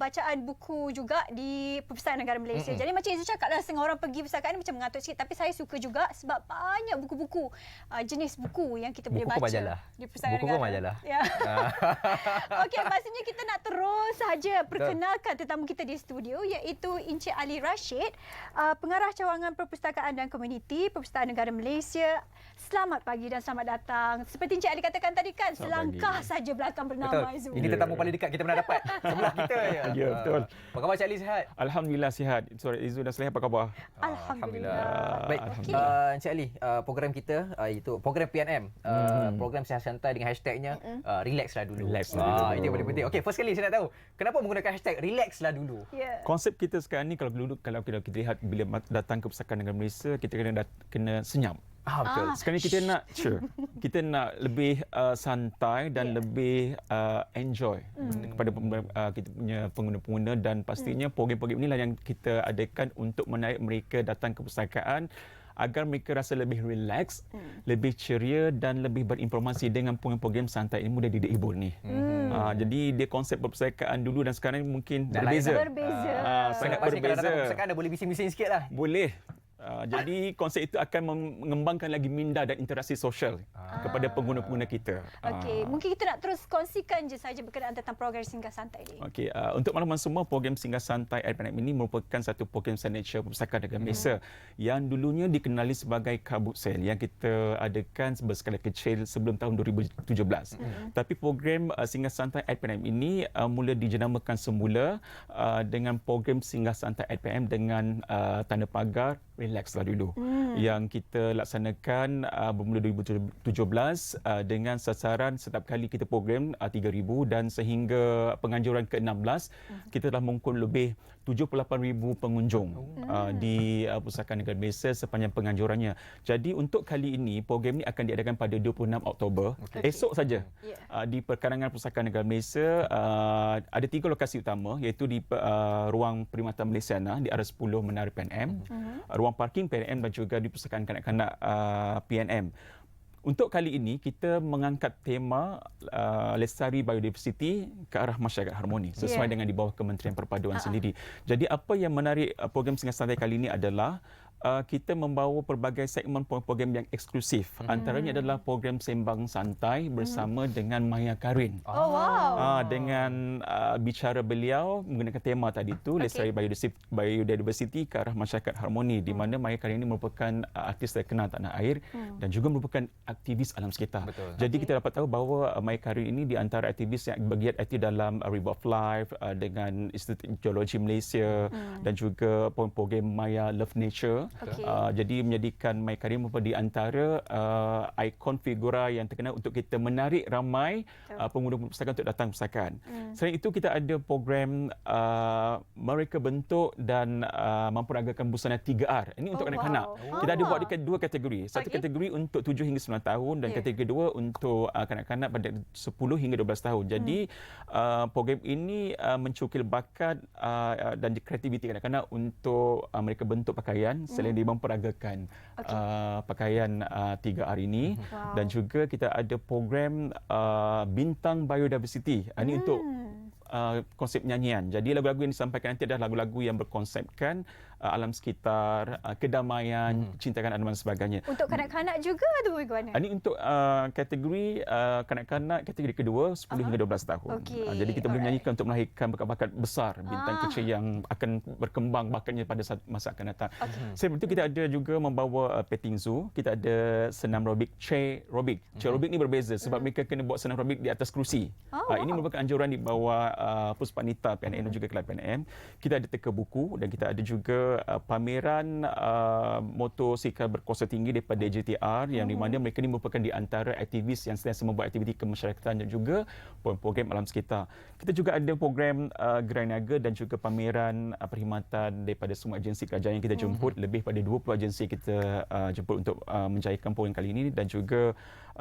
S2: bacaan buku buku juga di Perpustakaan Negara Malaysia. Jadi macam Izzul cakap lah, setengah orang pergi perpustakaan ni macam mengatuk sikit. Tapi saya suka juga sebab banyak buku-buku, jenis buku yang kita boleh
S1: Buku ke
S2: baca.
S1: majalah?
S2: Di Perpustakaan
S1: Buku ke
S2: Negara.
S1: majalah?
S2: Ya. Okey, maksudnya kita nak terus saja perkenalkan tetamu kita di studio, iaitu Encik Ali Rashid, Pengarah Cawangan Perpustakaan dan Komuniti Perpustakaan Negara Malaysia. Selamat pagi dan selamat datang. Seperti Encik Ali katakan tadi kan, selangkah saja belakang bernama
S1: Betul.
S2: Izzul.
S1: Ini tetamu paling dekat kita pernah dapat. Sebelah kita ya.
S8: Ya, betul.
S1: Apa khabar Cik Ali, sihat?
S8: Alhamdulillah sihat. Sorry, Izzul dan Saleh, apa khabar?
S2: Alhamdulillah.
S1: Baik,
S2: Okey.
S1: Encik Ali, program kita itu program PNM, program sihat santai dengan hashtagnya relaxlah dulu.
S8: Relaxlah dulu.
S1: Itu yang paling penting. Okey, first kali saya nak tahu, kenapa menggunakan hashtag relaxlah dulu?
S2: Ya.
S8: Konsep kita sekarang ni kalau kita lihat bila datang ke Perpustakaan Negara Malaysia, kita kena senyap.
S1: Betul.
S8: Sekarang ni kita nak kita nak lebih santai dan lebih enjoy kepada kita punya pengguna-pengguna, dan pastinya program-program inilah yang kita adakan untuk menarik mereka datang ke perpustakaan agar mereka rasa lebih relax, lebih ceria dan lebih berinformasi dengan program-program santai ini, mudah dihibur ni. Jadi dia konsep perpustakaan dulu dan sekarang mungkin
S1: Dah
S8: berbeza.
S1: lain
S2: Berbeza.
S8: Sangat
S1: Kalau datang ke
S8: berbeza.
S1: perpustakaan dah boleh bising-bising sikit lah.
S8: Boleh. Jadi konsep itu akan mengembangkan lagi minda dan interaksi sosial kepada pengguna-pengguna kita.
S2: Okey, mungkin kita nak terus kongsikan je saja berkenaan tentang program singgah santai ni.
S8: Okey, untuk makluman semua, program Singgah Santai PNM ini merupakan satu program signature Perpustakaan Negara Malaysia yang dulunya dikenali sebagai Kabut Sale yang kita adakan berskala kecil sebelum tahun 2017. Tapi program Singgah Santai PNM ini mula dijenamakan semula dengan program Singgah Santai PNM dengan tanda pagar relaxlah dulu yang kita laksanakan bermula 2017 dengan sasaran setiap kali kita program 3,000 dan sehingga penganjuran ke-16 kita telah mengukur lebih 78,000 pengunjung di Perpustakaan Negara Malaysia sepanjang penganjurannya. Jadi untuk kali ini program ini akan diadakan pada 26 Oktober. Esok saja di Perkarangan Perpustakaan Negara Malaysia ada 3 lokasi utama, iaitu di ruang Perkhidmatan Malaysiana di Area 10 Menara PNM, ruang parking PNM dan juga di Perpustakaan Kanak-kanak PNM. Untuk kali ini kita mengangkat tema Lestari Biodiversity ke arah masyarakat harmoni sesuai dengan di bawah Kementerian Perpaduan sendiri. Jadi apa yang menarik program Singgah Santai kali ini adalah kita membawa pelbagai segmen program yang eksklusif. Antaranya adalah program Sembang Santai bersama dengan Maya Karin.
S2: Oh wow.
S8: Dengan bicara beliau menggunakan tema tadi tu, Lestari Biodiversity ke arah masyarakat harmoni, di mana Maya Karin ini merupakan artis terkenal tanah air dan juga merupakan aktivis alam sekitar.
S1: Betul.
S8: Jadi kita dapat tahu bahawa Maya Karin ini di antara aktivis yang bergiat aktif dalam River of Life dengan Institut Geologi Malaysia dan juga program Maya Love Nature. Jadi menjadikan Maya Karin merupakan di antara ikon figura yang terkenal untuk kita menarik ramai pengguna perpustakaan untuk datang ke perpustakaan. Selain itu kita ada program Mereka Bentuk dan Memperagakan Busana 3R. Ini untuk kanak-kanak. Kita ada buat dekat 2 kategori. Satu kategori untuk 7 hingga 9 tahun dan kategori kedua untuk kanak-kanak pada 10 hingga 12 tahun. Jadi program ini mencukil bakat dan kreativiti kanak-kanak untuk mereka bentuk pakaian selain dia memperagakan pakaian 3R ini. Dan juga kita ada program Bintang Biodiversity. Ini untuk konsep nyanyian. Jadi lagu-lagu yang disampaikan nanti adalah lagu-lagu yang berkonsepkan alam sekitar, kedamaian, cintakan alam dan sebagainya.
S2: Untuk kanak-kanak juga tu bagaimana?
S8: Ini untuk kategori kanak-kanak kategori kedua 10 hingga 12 tahun. Jadi kita boleh menyanyikan untuk melahirkan bakat-bakat besar, bintang kecil yang akan berkembang bakatnya pada masa akan datang. Selain itu kita ada juga membawa petting zoo, kita ada senam robik, chair robik. Chair robik ni berbeza sebab mereka kena buat senam robik di atas kerusi. Ini merupakan anjuran di bawah Puspanita PNM dan juga Kelab PNM. Kita ada teka buku dan kita ada juga pameran motosikal berkuasa tinggi daripada JTR yang di mana mereka ini merupakan di antara aktivis yang sentiasa membuat aktiviti kemasyarakatan dan juga program alam sekitar. Kita juga ada program Gerai Niaga dan juga pameran perkhidmatan daripada semua agensi kerajaan yang kita jemput. Lebih pada 20 agensi kita jemput untuk menjayakan program kali ini, dan juga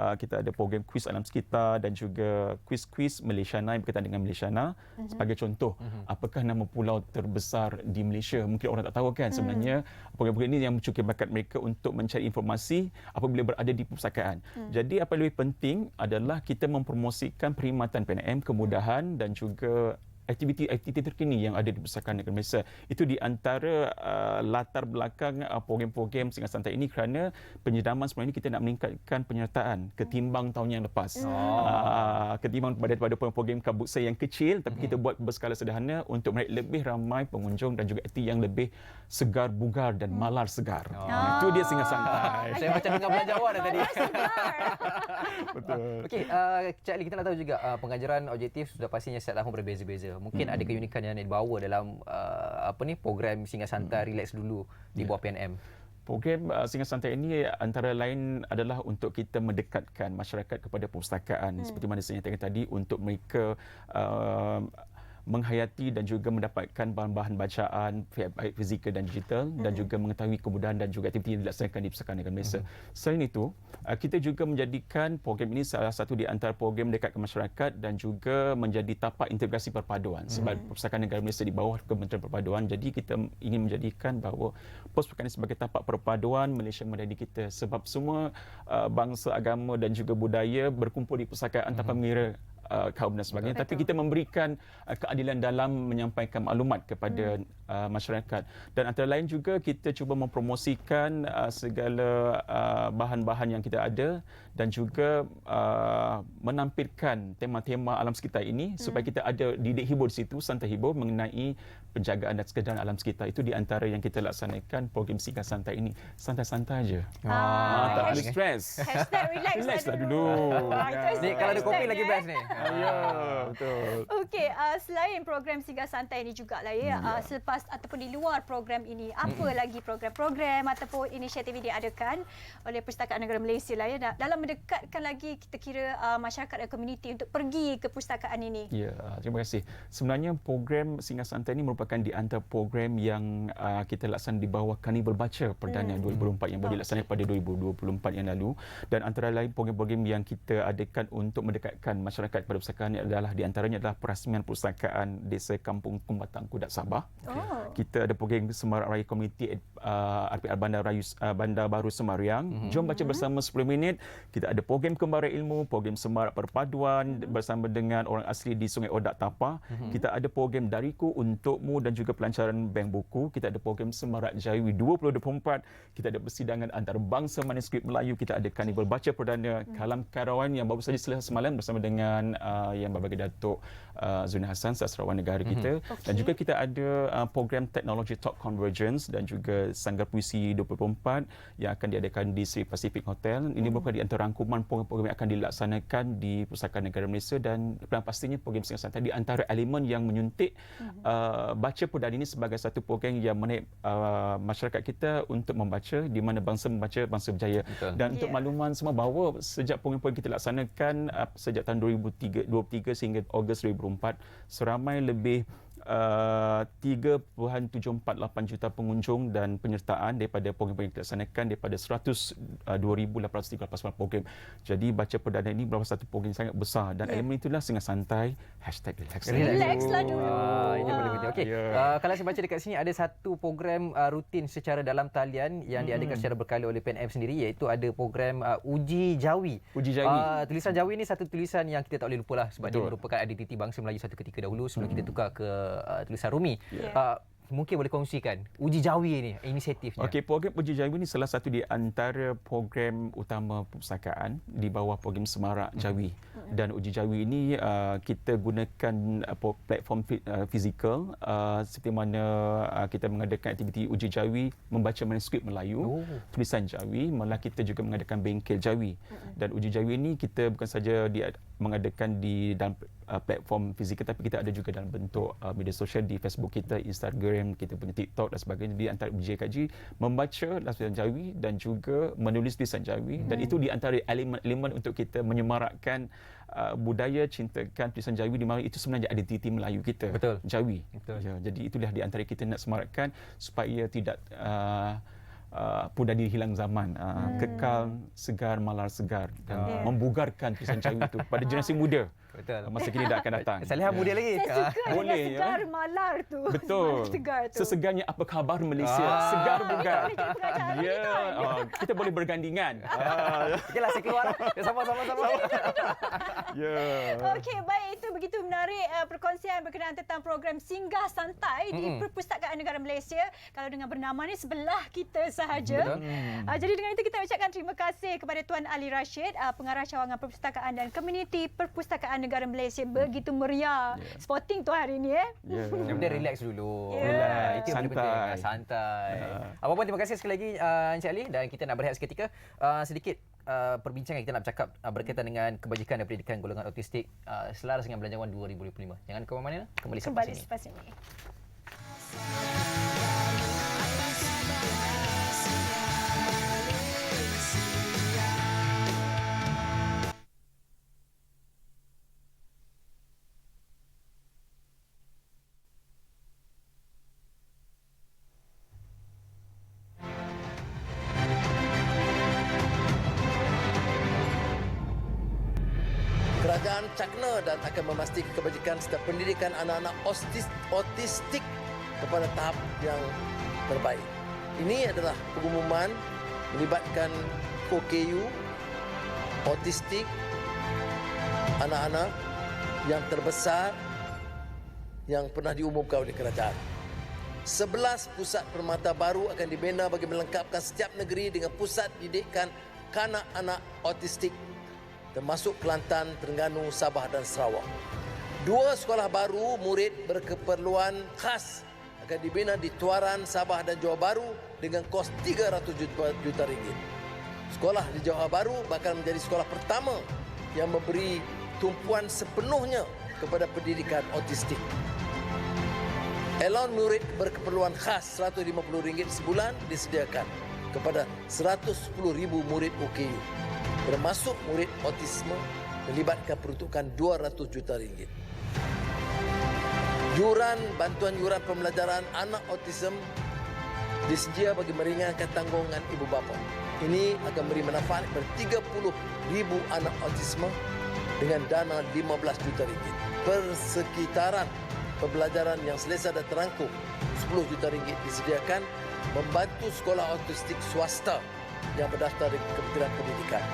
S8: kita ada program kuis alam sekitar dan juga kuis-kuis Malaysiana yang berkaitan dengan Malaysiana. Sebagai contoh, apakah nama pulau terbesar di Malaysia? Mungkin orang tak tahu kan, sebenarnya program-program ini yang mencukir bakat mereka untuk mencari informasi apabila berada di perpustakaan. Jadi apa yang lebih penting adalah kita mempromosikan perkhidmatan PNM, kemudahan dan juga aktiviti terkini yang ada di Pustakaan Negara Malaysia. Itu di antara latar belakang program-program Singgah Santai ini, kerana penyiraman sebenarnya kita nak meningkatkan penyertaan ketimbang tahun yang lepas. Ketimbang daripada program kabut sel yang kecil, tapi kita buat berskala sederhana untuk menarik lebih ramai pengunjung dan juga aktiviti yang lebih segar, bugar dan malar segar. Itu dia Singgah Santai.
S1: Saya macam dengar belajar awak dah tadi.
S8: Betul.
S1: Okey, Cik Ali, kita nak tahu juga pengajaran objektif sudah pastinya setiap tahun berbeza-beza. Mungkin ada keunikan yang dibawa dalam program Singgah Santai Relax Dulu di bawah PNM.
S8: Program Singgah Santai ini antara lain adalah untuk kita mendekatkan masyarakat kepada perpustakaan. Seperti mana saya nyatakan tadi, untuk mereka menghayati dan juga mendapatkan bahan-bahan bacaan baik fizikal dan digital, dan juga mengetahui kebudayaan dan juga aktiviti yang dilaksanakan di Pustakaan Negara Malaysia. Selain itu, kita juga menjadikan program ini salah satu di antara program mendekatkan masyarakat dan juga menjadi tapak integrasi perpaduan. Sebab Pustakaan Negara Malaysia di bawah Kementerian Perpaduan, jadi kita ingin menjadikan bahawa perpustakaan ini sebagai tapak perpaduan Malaysia Madani kita. Sebab semua bangsa, agama dan juga budaya berkumpul di perpustakaan tanpa mengira kaum dan sebagainya. Tapi kita memberikan keadilan dalam menyampaikan maklumat kepada masyarakat. Dan antara lain juga kita cuba mempromosikan segala bahan-bahan yang kita ada dan juga menampilkan tema-tema alam sekitar ini supaya kita ada didik hibur di situ, santai hibur mengenai penjagaan dan kesedaran alam sekitar. Itu di antara yang kita laksanakan program Singgah Santai ini. Santai-santai aje. Tak perlu stres.
S2: #relax
S8: lah dulu.
S1: Ni kalau ada kopi lagi best ni.
S8: Ya, betul.
S2: Okey, selain program Singgah Santai ini jugalah selepas ataupun di luar program ini, apa lagi program-program ataupun inisiatif yang diadakan oleh Pustakaan Negara Malaysia lah dalam mendekatkan lagi kita kira masyarakat dan komuniti untuk pergi ke pustakaan ini?
S8: Ya, terima kasih. Sebenarnya program Singgah Santai ini merupakan di antara program yang kita laksanakan di bawah Karnival Baca Perdana 2024 yang baru dilaksanakan pada 2024 yang lalu, dan antara lain program-program yang kita adakan untuk mendekatkan masyarakat pada pustakaan adalah di antaranya adalah perasmian Pustakaan Desa Kampung Kumbatang Kudat Sabah. Kita ada program Semarak Raya Komuniti RPR Bandar Baru Semariang. Jom baca bersama 10 minit. Kita ada program Kembara Ilmu, program Semarak Perpaduan bersama dengan orang asli di Sungai Odak Tapa. Kita ada program Dariku Untukmu dan juga pelancaran bank buku. Kita ada program Semarak Jawi 2024. Kita ada persidangan antarabangsa manuskrip Melayu. Kita ada Karnival Baca Perdana Kalam Karawan yang baru saja selesai semalam bersama dengan yang Bapak Datuk Zuni Hassan, sastrawan negara kita. Dan juga kita ada program Teknologi Top Convergence dan juga Sanggar Puisi 2024 yang akan diadakan di Sri Pacific Hotel. Ini merupakan di antara rangkuman program-program yang akan dilaksanakan di Pustakaan Negara Malaysia, dan pastinya program Singgah Santai di antara elemen yang menyuntik baca perdana ini sebagai satu program yang menarik masyarakat kita untuk membaca, di mana bangsa membaca, bangsa berjaya.
S1: Betul.
S8: Dan untuk makluman semua bahawa sejak program-program kita laksanakan sejak tahun 2023 sehingga Ogos 2024, seramai lebih 3.748 juta pengunjung dan penyertaan daripada program yang kita laksanakan daripada 2,838 program. Jadi baca perdana ini merupakan satu program yang sangat besar, dan elemen itulah Singgah Santai
S2: Relax lah dulu.
S1: Ini boleh betul. Okey. Kalau saya baca dekat sini ada satu program rutin secara dalam talian yang diadakan secara berkala oleh PNM sendiri, iaitu ada program Uji Jawi.
S8: Uji Jawi.
S1: Tulisan Jawi ni satu tulisan yang kita tak boleh lupa lah, sebab dia merupakan identiti bangsa Melayu satu ketika dahulu sebelum kita tukar ke tulisan Rumi. Mungkin boleh kongsikan Uji Jawi ni inisiatifnya.
S8: Okey, program Uji Jawi ini salah satu di antara program utama perpustakaan di bawah program Semarak Jawi. Dan Uji Jawi ini kita gunakan platform fizikal seperti mana kita mengadakan aktiviti Uji Jawi membaca manuskrip Melayu, tulisan Jawi, malah kita juga mengadakan bengkel Jawi. Dan Uji Jawi ini kita bukan saja mengadakan di dalam platform fizikal, tapi kita ada juga dalam bentuk media sosial di Facebook kita, Instagram, kita punya TikTok dan sebagainya. Di antara UJKG membaca tulisan Jawi dan juga menulis tulisan Jawi, dan itu di antara elemen untuk kita menyemarakkan budaya, cintakan tulisan Jawi, di mana itu sebenarnya identiti Melayu kita.
S1: Betul.
S8: Jawi.
S1: Betul.
S8: Ya, jadi itulah di antara kita nak semarakkan supaya tidak pun dari hilang zaman, kekal, segar, malar segar, dan membugarkan tulisan Jawi itu pada generasi muda.
S1: Betul.
S8: masa kini dah akan datang.
S1: Saleha muda lagi.
S2: Saya suka
S8: Boleh,
S2: dengan segar malar tu.
S8: Betul.
S2: Malar segar tu.
S8: Sesegarnya apa khabar Malaysia? Segar bukan?
S2: Boleh jadi pengacara lagi
S8: Ya,
S2: kan?
S8: kita boleh bergandingan.
S1: Okeylah, saya keluar. Sama-sama.
S8: Ya.
S2: Okey, baik, itu begitu menarik perkongsian berkenaan tentang program Singgah Santai di Perpustakaan Negara Malaysia. Kalau dengan bernama ni sebelah kita sahaja. Jadi dengan itu kita ucapkan terima kasih kepada Tuan Ali Rashid, Pengarah Cawangan Perpustakaan dan Komuniti Perpustakaan Negara Malaysia. Begitu meriah sporting tu hari ni.
S8: Ya.
S1: Yang penting relax dulu.
S2: Yeah.
S1: Itu yang paling
S8: Santai.
S1: penting. Santai. Apa pun terima kasih sekali lagi Encik Ali, dan kita nak berehat seketika. Sedikit perbincangan kita nak bercakap berkaitan dengan kebajikan dan pendidikan golongan autistik selaras dengan Belanjawan 2025. Jangan ke mana-mana. Kembali selepas ini.
S9: Kerajaan cakna dan akan memastikan kebajikan serta pendidikan anak-anak autistik kepada tahap yang terbaik. Ini adalah pengumuman melibatkan OKU, autistik, anak-anak yang terbesar yang pernah diumumkan oleh kerajaan. 11 pusat permata baru akan dibina bagi melengkapkan setiap negeri dengan pusat didikan kanak-kanak autistik, termasuk Kelantan, Terengganu, Sabah dan Sarawak. 2 sekolah baru murid berkeperluan khas akan dibina di Tuaran, Sabah dan Johor Bahru dengan kos 300 juta ringgit. Sekolah di Johor Bahru bakal menjadi sekolah pertama yang memberi tumpuan sepenuhnya kepada pendidikan autistik. Allowance murid berkeperluan khas RM150 sebulan disediakan kepada 110,000 murid OKU, termasuk murid autisme, melibatkan peruntukan RM200 juta. Bantuan yuran pembelajaran anak autism disedia bagi meringankan tanggungan ibu bapa. Ini akan beri manfaat kepada 30,000 anak autisme dengan dana RM15 juta. Persekitaran pembelajaran yang selesa dan terangkum RM10 juta disediakan membantu sekolah autistik swasta yang berdaftar di Kementerian Pendidikan.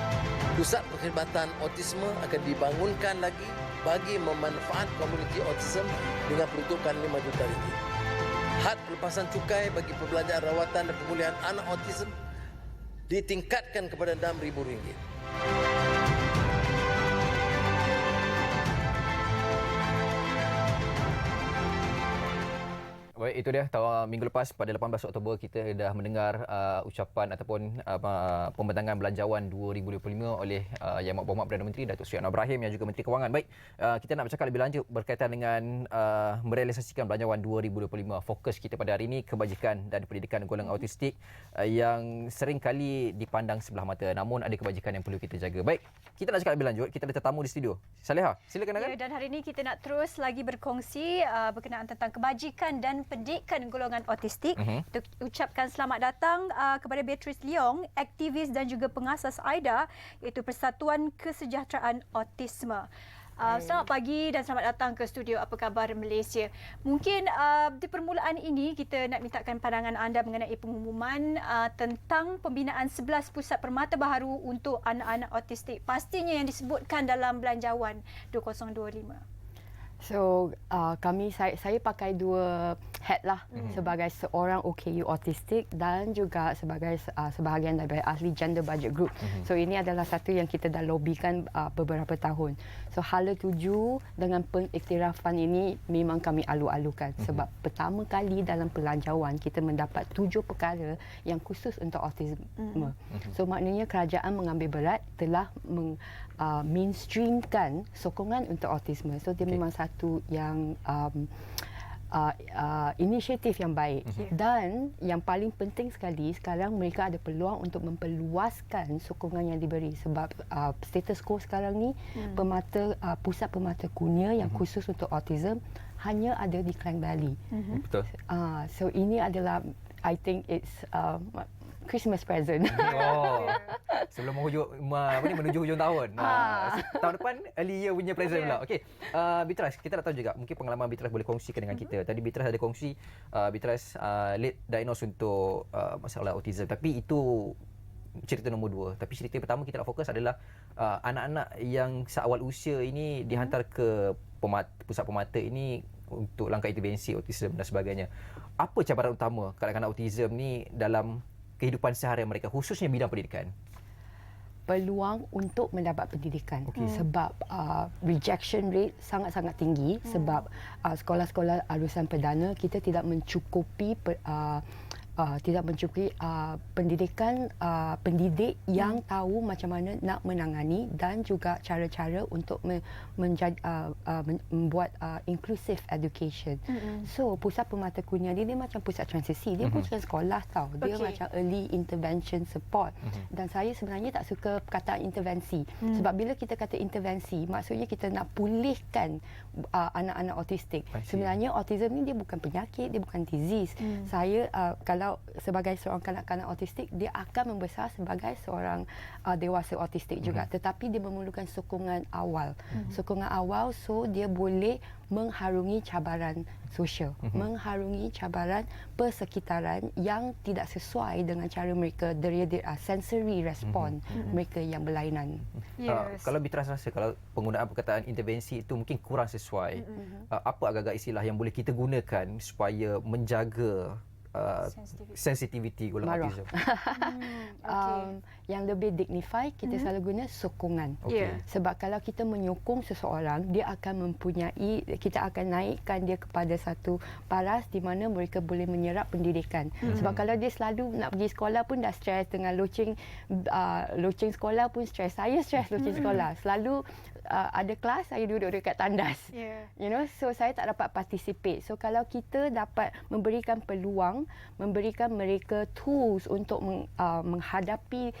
S9: Pusat perkhidmatan autisme akan dibangunkan lagi bagi memanfaat komuniti autism dengan peruntukan RM5 juta. Had pelepasan cukai bagi pembelajaran rawatan dan pemulihan anak autism ditingkatkan kepada RM6,000.
S1: Baik, itu dia. Minggu lepas pada 18 Oktober kita dah mendengar ucapan ataupun pembentangan Belanjawan 2025 oleh Yang Berhormat Perdana Menteri Datuk Seri Anwar Ibrahim yang juga Menteri Kewangan. Baik, kita nak bercakap lebih lanjut berkaitan dengan merealisasikan Belanjawan 2025. Fokus kita pada hari ini kebajikan dan pendidikan golongan autistik yang sering kali dipandang sebelah mata, namun ada kebajikan yang perlu kita jaga. Baik, kita nak cakap lebih lanjut. Kita ada tetamu di studio. Saleha, silakan.
S2: Ya, dan hari ini kita nak terus lagi berkongsi berkenaan tentang kebajikan dan pendidikan golongan autistik. Kita ucapkan selamat datang kepada Beatrice Leong, aktivis dan juga pengasas AIDA, iaitu Persatuan Kesejahteraan Autisme. Selamat pagi dan selamat datang ke studio Apa Khabar Malaysia. Mungkin di permulaan ini kita nak mintakan pandangan anda mengenai pengumuman tentang pembinaan 11 pusat permata baharu untuk anak-anak autistik. Pastinya yang disebutkan dalam Belanjawan 2025.
S10: So saya pakai dua hat lah sebagai seorang OKU autistik dan juga sebagai sebahagian daripada ahli gender budget group. So ini adalah satu yang kita dah lobbykan beberapa tahun. So hala tuju dengan pengiktirafan ini memang kami alu-alukan sebab pertama kali dalam Belanjawan kita mendapat 7 perkara yang khusus untuk autisme. So maknanya kerajaan mengambil berat telah mainstreamkan sokongan untuk autisme. So dia memang satu yang inisiatif yang baik. Dan yang paling penting sekali, sekarang mereka ada peluang untuk memperluaskan sokongan yang diberi sebab status quo sekarang ni pusat permata kunia yang khusus untuk autism hanya ada di Klang Valley.
S1: Betul.
S10: So ini adalah, I think it's Christmas present.
S1: Oh. Sebelum menuju hujung tahun. Tahun depan early year punya present pula. Okey. Beatrice, kita nak tahu juga mungkin pengalaman Beatrice boleh kongsikan dengan kita. Tadi Beatrice ada kongsi Beatrice late diagnosed untuk masalah autism, tapi itu cerita nombor 2. Tapi cerita pertama kita nak fokus adalah anak-anak yang seawal usia ini dihantar ke pusat pemata ini untuk langkah intervensi autism dan sebagainya. Apa cabaran utama kanak-kanak autism ni dalam kehidupan seharian mereka, khususnya bidang pendidikan?
S10: Peluang untuk mendapat pendidikan sebab rejection rate sangat-sangat tinggi sebab sekolah-sekolah alusan perdana kita tidak mencukupi pendidikan pendidik yang tahu macam mana nak menangani dan juga cara-cara untuk membuat inclusive education. So pusat pemata kurnia dia macam pusat transisi. Dia bukan sekolah tau. Dia macam early intervention support. Dan saya sebenarnya tak suka perkataan intervensi. Sebab bila kita kata intervensi, maksudnya kita nak pulihkan anak-anak autistik. Sebenarnya autism ni dia bukan penyakit, dia bukan disease. Saya kalau sebagai seorang kanak-kanak autistik, dia akan membesar sebagai seorang dewasa autistik juga. Tetapi dia memerlukan sokongan awal. Sokongan awal so dia boleh mengharungi cabaran sosial, mengharungi cabaran persekitaran yang tidak sesuai dengan cara mereka, sensory respon mereka yang berlainan.
S1: Kalau Beatrice rasa kalau penggunaan perkataan intervensi itu mungkin kurang sesuai, apa agak-agak istilah yang boleh kita gunakan supaya menjaga sensitivity golongan autism?
S10: Yang lebih dignify, kita selalu guna sokongan. Sebab kalau kita menyokong seseorang, dia akan kita akan naikkan dia kepada satu paras di mana mereka boleh menyerap pendidikan. Sebab kalau dia selalu nak pergi sekolah pun dah stres, dengan loceng sekolah pun stres. Saya stres loceng sekolah. Selalu ada kelas, saya duduk dekat tandas. You know, so saya tak dapat participate. So kalau kita dapat memberikan peluang, memberikan mereka tools untuk menghadapi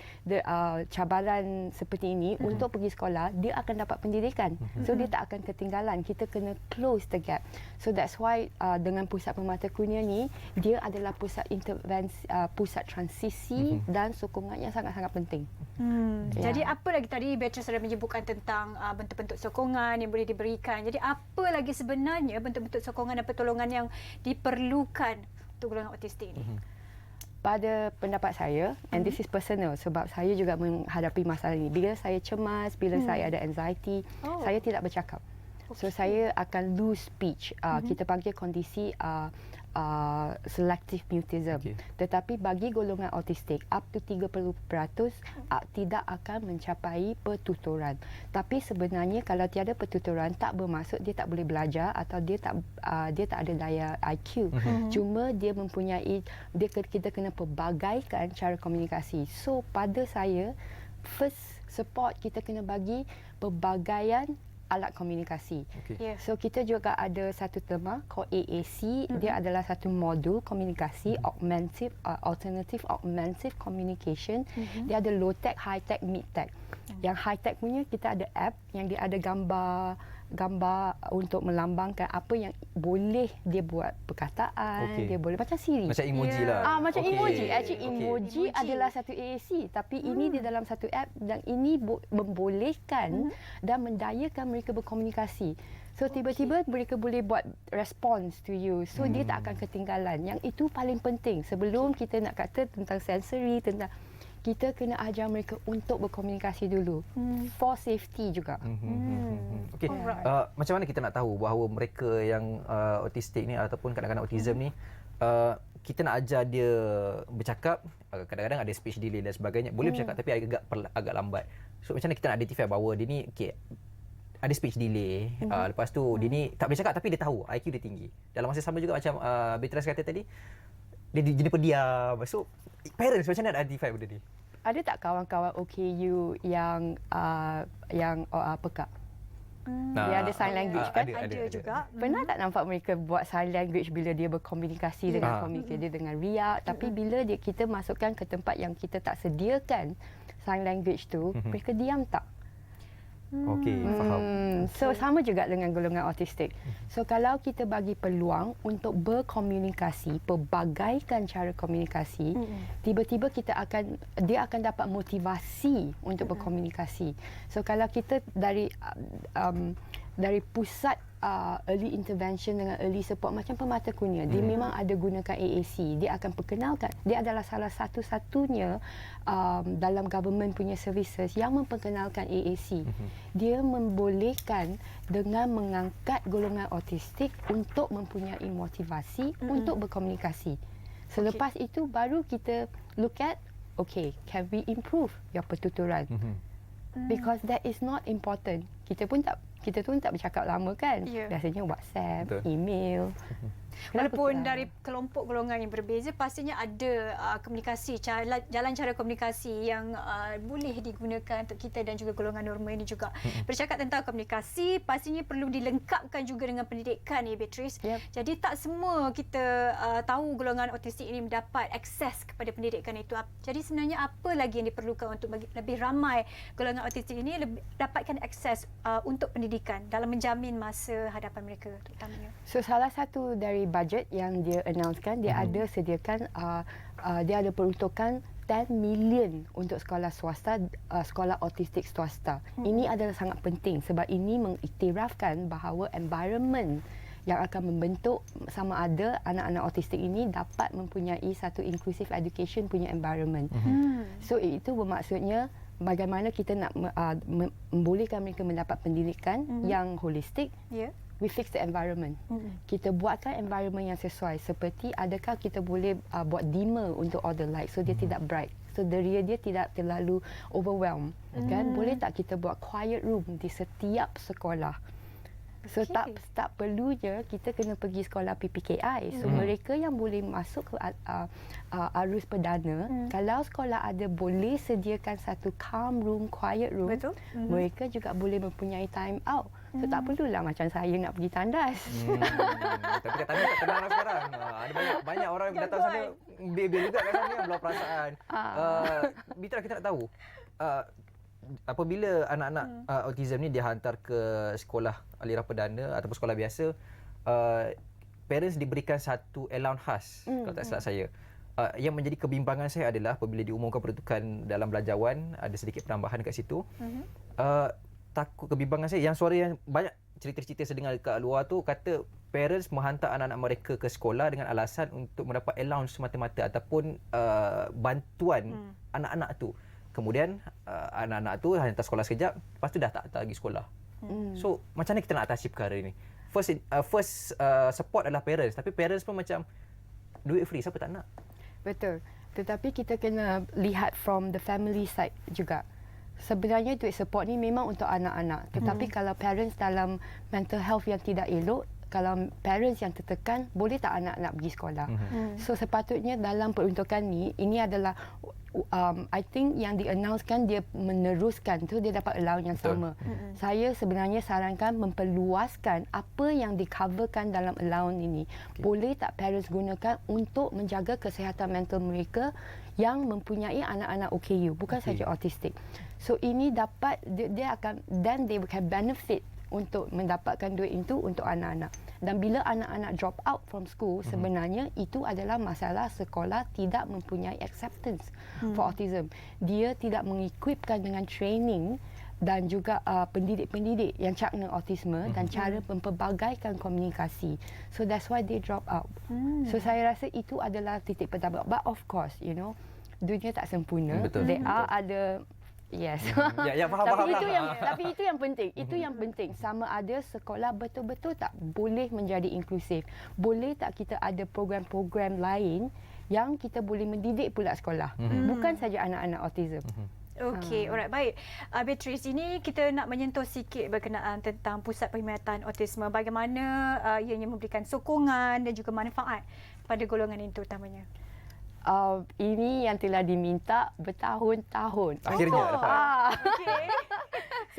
S10: cabaran seperti ini untuk pergi sekolah, dia akan dapat pendidikan. So dia tak akan ketinggalan. Kita kena close the gap. So that's why dengan pusat pemata kurnia ni, dia adalah pusat intervensi, pusat transisi dan sokongan yang sangat-sangat penting.
S2: Jadi apa lagi tadi Beatrice sudah menyebutkan tentang bentuk-bentuk sokongan yang boleh diberikan. Jadi apa lagi sebenarnya bentuk-bentuk sokongan dan pertolongan yang diperlukan untuk golongan autistik ini?
S10: Pada pendapat saya, and this is personal sebab saya juga menghadapi masalah ini. Bila saya cemas, bila saya ada anxiety, saya tidak bercakap. So saya akan lose speech. Kita panggil kondisi selective mutism. Tetapi bagi golongan autistik, up to 30% tidak akan mencapai pertuturan. Tapi sebenarnya kalau tiada pertuturan, tak bermaksud dia tak boleh belajar atau dia tak ada daya IQ. Cuma dia mempunyai, kita kena pelbagaikan cara komunikasi. So pada saya, first support kita kena bagi pelbagaian alat komunikasi. So kita juga ada satu tema called AAC. Dia adalah satu modul komunikasi alternative augmented communication. Dia ada low tech, high tech, mid tech. Yang high tech punya kita ada app yang dia ada gambar untuk melambangkan apa yang boleh dia buat perkataan, dia boleh macam Siri.
S1: Macam emoji lah.
S10: Macam emoji. Actually emoji adalah satu AAC, tapi ini di dalam satu app dan ini membolehkan dan mendayakan mereka berkomunikasi. So tiba-tiba mereka boleh buat response to you. So dia tak akan ketinggalan. Yang itu paling penting. Sebelum kita nak kata tentang sensory, kita kena ajar mereka untuk berkomunikasi dulu. For safety juga.
S1: Okey. Macam mana kita nak tahu bahawa mereka yang autistik ni ataupun kadang-kadang autism ni, kita nak ajar dia bercakap, kadang-kadang ada speech delay dan sebagainya. Boleh bercakap tapi agak lambat. So macam mana kita nak identify bahawa dia ni ada speech delay. Lepas tu dia ni tak boleh cakap tapi dia tahu IQ dia tinggi. Dalam masa sama juga macam Beatrice kata tadi, dia jenis pendiam. So parents macam mana nak identify benda ni?
S10: Ada tak kawan-kawan OKU yang pekak? Dia ada sign language kan?
S2: Ada juga.
S10: Pernah tak nampak mereka buat sign language bila dia berkomunikasi dengan komunikasi dia dengan riak, tapi bila kita masukkan ke tempat yang kita tak sediakan sign language tu, mereka diam tak?
S1: Okey, faham.
S10: So sama juga dengan golongan autistik. So kalau kita bagi peluang untuk berkomunikasi, pelbagaikan cara komunikasi, tiba-tiba dia akan dapat motivasi untuk berkomunikasi. So kalau kita dari pusat early intervention dengan early support macam Permata Kurnia, dia memang ada gunakan AAC. Dia akan perkenalkan. Dia adalah salah satu-satunya dalam government punya services yang memperkenalkan AAC. Dia membolehkan dengan mengangkat golongan autistik untuk mempunyai motivasi untuk berkomunikasi. Selepas itu baru kita look at, okay, can we improve your pertuturan? Because that is not important. Kita pun tak bercakap lama kan. Biasanya WhatsApp, email.
S2: Walaupun dari kelompok golongan yang berbeza, pastinya ada komunikasi, jalan cara komunikasi yang boleh digunakan untuk kita dan juga golongan norma ini juga. Bercakap tentang komunikasi, pastinya perlu dilengkapkan juga dengan pendidikan ya Beatrice. Jadi tak semua kita tahu golongan autistik ini mendapat akses kepada pendidikan itu. Jadi sebenarnya apa lagi yang diperlukan untuk lebih ramai golongan autistik ini dapatkan akses untuk pendidikan dalam menjamin masa hadapan mereka terutamanya?
S10: So salah satu dari budget yang dia announcekan, dia ada sediakan dia ada peruntukan 10 million untuk sekolah swasta, sekolah autistik swasta. Ini adalah sangat penting sebab ini mengiktirafkan bahawa environment yang akan membentuk sama ada anak-anak autistik ini dapat mempunyai satu inclusive education punya environment. So itu bermaksudnya bagaimana kita nak membolehkan mereka mendapat pendidikan yang holistik. We fix the environment. Kita buatkan environment yang sesuai. Seperti adakah kita boleh buat dimmer untuk all the light so dia tidak bright. So deria dia tidak terlalu overwhelmed. Kan? Boleh tak kita buat quiet room di setiap sekolah. So tak perlunya kita kena pergi sekolah PPKI. So mereka yang boleh masuk ke arus perdana, kalau sekolah ada boleh sediakan satu calm room, quiet room, mereka juga boleh mempunyai time out. So tak perlulah macam saya nak pergi tandas.
S1: Tapi kat tandas tak tenang lah sekarang. Ada banyak orang yang datang sana bebel juga kat sana belah perasaan. Mitra, kita nak tahu apabila anak-anak autism ni dihantar ke sekolah aliran perdana ataupun sekolah biasa, parents diberikan satu allowance khas, kalau tak silap saya. Yang menjadi kebimbangan saya adalah apabila diumumkan peruntukan dalam belanjawan, ada sedikit penambahan kat situ. Takut kebimbangan saya, yang suara yang banyak cerita-cerita saya dengar dekat luar tu, kata parents menghantar anak-anak mereka ke sekolah dengan alasan untuk mendapat allowance semata-mata ataupun bantuan anak-anak tu. Kemudian anak-anak tu hantar sekolah sekejap, lepas tu dah tak hantar lagi sekolah. So macam mana kita nak atasi perkara ni? First support adalah parents, tapi parents pun macam duit free, siapa tak nak?
S10: Betul. Tetapi kita kena lihat from the family side juga. Sebenarnya duit support ni memang untuk anak-anak. Tetapi kalau parents dalam mental health yang tidak elok, kalau parents yang tertekan, boleh tak anak-anak pergi sekolah? So sepatutnya dalam peruntukan ni, ini adalah I think yang di-announcekan dia meneruskan tu, dia dapat allowance yang sama. Saya sebenarnya sarankan memperluaskan apa yang di-coverkan dalam allowance ini. Boleh tak parents gunakan untuk menjaga kesihatan mental mereka yang mempunyai anak-anak OKU, bukan saja autistik. So ini dapat, dia akan, then they can benefit untuk mendapatkan duit itu untuk anak-anak. Dan bila anak-anak drop out from school, sebenarnya itu adalah masalah sekolah tidak mempunyai acceptance for autism. Dia tidak mengequipkan dengan training dan juga pendidik-pendidik yang cakna autisme dan cara memperbagaikan komunikasi. So that's why they drop out. So saya rasa itu adalah titik pertama. But of course, you know, dunia tak sempurna. There are ada yes. Tapi itu yang penting. Itu yang penting. Sama ada sekolah betul-betul tak boleh menjadi inklusif. Boleh tak kita ada program-program lain yang kita boleh mendidik pula sekolah. Bukan saja anak-anak autism.
S2: Okey, alright, baik. Beatrice, ini kita nak menyentuh sikit berkenaan tentang Pusat Perkhidmatan Autisme. Bagaimana ianya memberikan sokongan dan juga manfaat pada golongan ini terutamanya.
S10: Ini yang telah diminta bertahun-tahun.
S1: Akhirnya dapat.
S2: Okey.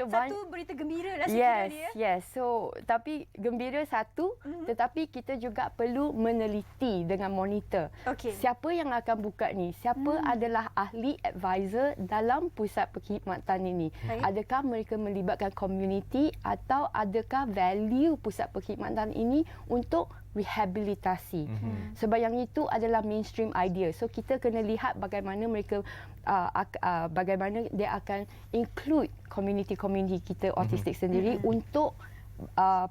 S2: satu berita gembira lah
S10: Yes,
S2: sebenarnya.
S10: yes. So, tapi gembira satu, tetapi kita juga perlu meneliti dengan monitor.
S2: Okey.
S10: Siapa yang akan buka ni? Siapa adalah ahli advisor dalam pusat perkhidmatan ini?
S2: Baik.
S10: Adakah mereka melibatkan community atau adakah value pusat perkhidmatan ini untuk rehabilitasi. Sebab yang itu adalah mainstream idea. So kita kena lihat bagaimana mereka bagaimana dia akan include community kita autistik sendiri untuk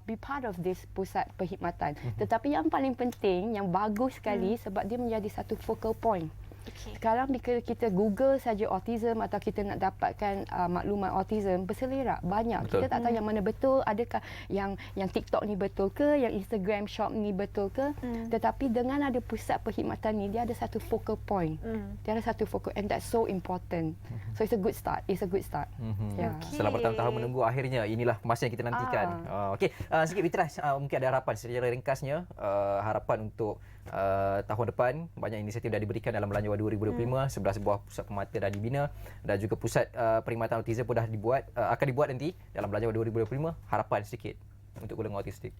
S10: be part of this pusat perkhidmatan. Tetapi yang paling penting, yang bagus sekali sebab dia menjadi satu focal point.
S2: Okey.
S10: Sekarang bila kita Google saja autism atau kita nak dapatkan maklumat autism, berselerak banyak.
S1: Betul.
S10: Kita tak tahu yang mana betul, adakah yang TikTok ni betul ke, yang Instagram Shop ni betul ke. Tetapi dengan ada pusat perkhidmatan ni, dia ada satu focal point. Dia ada satu focal, and that's so important. So it's a good start. It's a good start. Yeah.
S1: Setelah bertahun-tahun menunggu, akhirnya inilah masa yang kita nantikan. Okey, sikit Fitrah, mungkin ada harapan secara ringkasnya, harapan untuk tahun depan. Banyak inisiatif dah diberikan dalam Belanjawan 2025, 11 buah pusat permata dah dibina dan juga pusat perkhidmatan autism pun dah dibuat, akan dibuat nanti dalam Belanjawan 2025. Harapan sedikit untuk golongan autistik.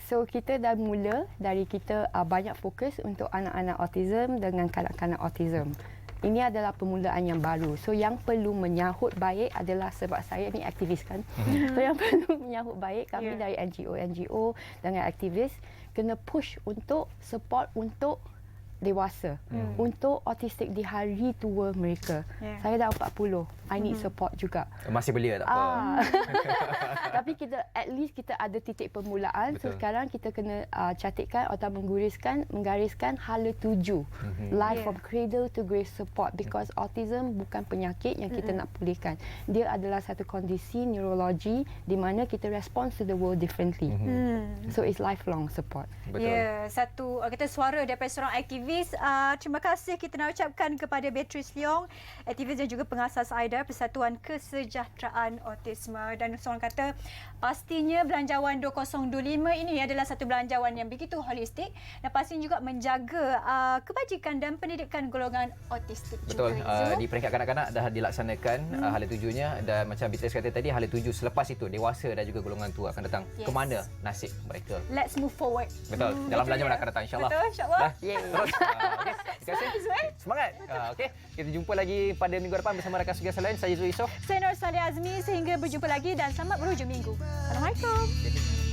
S10: So kita dah mula dari kita banyak fokus untuk anak-anak autism dengan kanak-kanak autism. Ini adalah permulaan yang baru. So yang perlu menyahut baik adalah, sebab saya ni aktivis kan. So yang perlu menyahut baik kami dari NGO dengan aktivis kena push untuk support untuk dewasa, untuk autistik di hari tua mereka. Saya dah 40. I need support juga.
S1: Masih belia tak apa.
S10: Tapi kita at least kita ada titik permulaan.
S1: Betul.
S10: So sekarang kita kena catatkan atau menggariskan hala tuju. Life from cradle to grave support, because autism bukan penyakit yang kita nak pulihkan. Dia adalah satu kondisi neurologi di mana kita respond to the world differently. So it's lifelong support.
S1: Betul.
S2: Ya, satu kita suara daripada seorang aktivis. Terima kasih kita nak ucapkan kepada Beatrice Leong, aktivis dan juga pengasas AIDA, Persatuan Kesejahteraan Autisme. Dan seorang kata pastinya Belanjawan 2025 ini adalah satu belanjawan yang begitu holistik dan pastinya juga menjaga kebajikan dan pendidikan golongan autistik.
S1: Betul.
S2: Juga.
S1: Di peringkat kanak-kanak dah dilaksanakan hala tujunya, dan macam Beatrice kata tadi, hala tuju selepas itu dewasa dan juga golongan tua akan datang.
S2: Yes.
S1: Ke mana nasib mereka?
S2: Let's move forward.
S1: Betul. Dalam belanjawan akan datang, insya-Allah.
S2: Betul, insya-Allah.
S1: Terus. Okey. Terima kasih. Semangat. Okey. Kita jumpa lagi pada minggu depan bersama rakan tugas lain. Saya Zul Yusof.
S2: Saya Nur Saleh Azmi. Sehingga berjumpa lagi dan selamat berhujung minggu. Assalamualaikum.